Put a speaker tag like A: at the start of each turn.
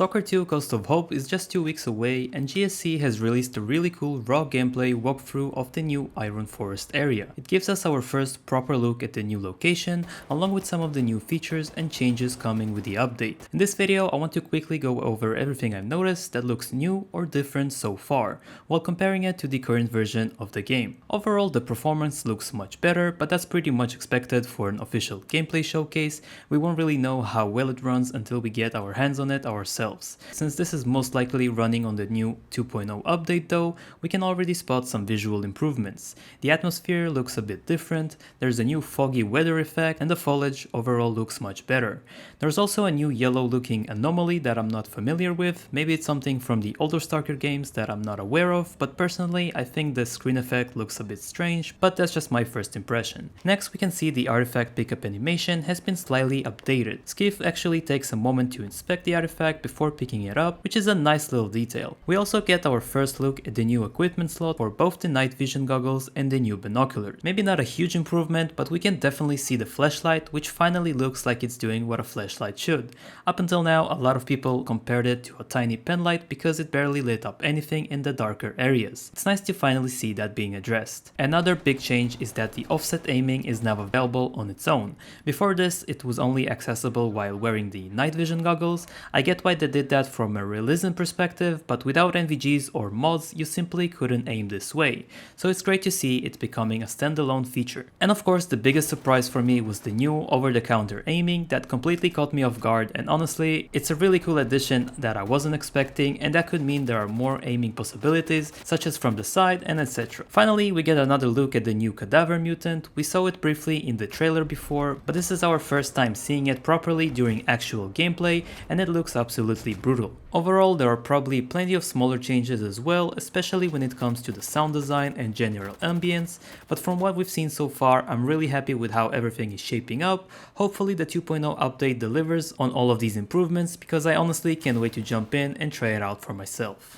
A: Stalker 2 Coast of Hope is just 2 weeks away, and GSC has released a really cool raw gameplay walkthrough of the new Iron Forest area. It gives us our first proper look at the new location, along with some of the new features and changes coming with the update. In this video, I want to quickly go over everything I've noticed that looks new or different so far, while comparing it to the current version of the game. Overall, the performance looks much better, but that's pretty much expected for an official gameplay showcase. We won't really know how well it runs until we get our hands on it ourselves. Since this is most likely running on the new 2.0 update though, we can already spot some visual improvements. The atmosphere looks a bit different, there's a new foggy weather effect, and the foliage overall looks much better. There's also a new yellow looking anomaly that I'm not familiar with. Maybe it's something from the older Stalker games that I'm not aware of, but personally I think the screen effect looks a bit strange, but that's just my first impression. Next we can see the artifact pickup animation has been slightly updated. Skiff actually takes a moment to inspect the artifact before picking it up, which is a nice little detail. We also get our first look at the new equipment slot for both the night vision goggles and the new binoculars. Maybe not a huge improvement, but we can definitely see the flashlight, which finally looks like it's doing what a flashlight should. Up until now, a lot of people compared it to a tiny pen light because it barely lit up anything in the darker areas. It's nice to finally see that being addressed. Another big change is that the offset aiming is now available on its own. Before this, it was only accessible while wearing the night vision goggles. I get why they did that from a realism perspective, but without NVGs or mods, you simply couldn't aim this way. So it's great to see it becoming a standalone feature. And of course, the biggest surprise for me was the new over-the-counter aiming that completely caught me off guard, and honestly, it's a really cool addition that I wasn't expecting, and that could mean there are more aiming possibilities, such as from the side and etc. Finally, we get another look at the new cadaver mutant. We saw it briefly in the trailer before, but this is our first time seeing it properly during actual gameplay, and it looks absolutely brutal. Overall, there are probably plenty of smaller changes as well, especially when it comes to the sound design and general ambience, but from what we've seen so far, I'm really happy with how everything is shaping up. Hopefully the 2.0 update delivers on all of these improvements, because I honestly can't wait to jump in and try it out for myself.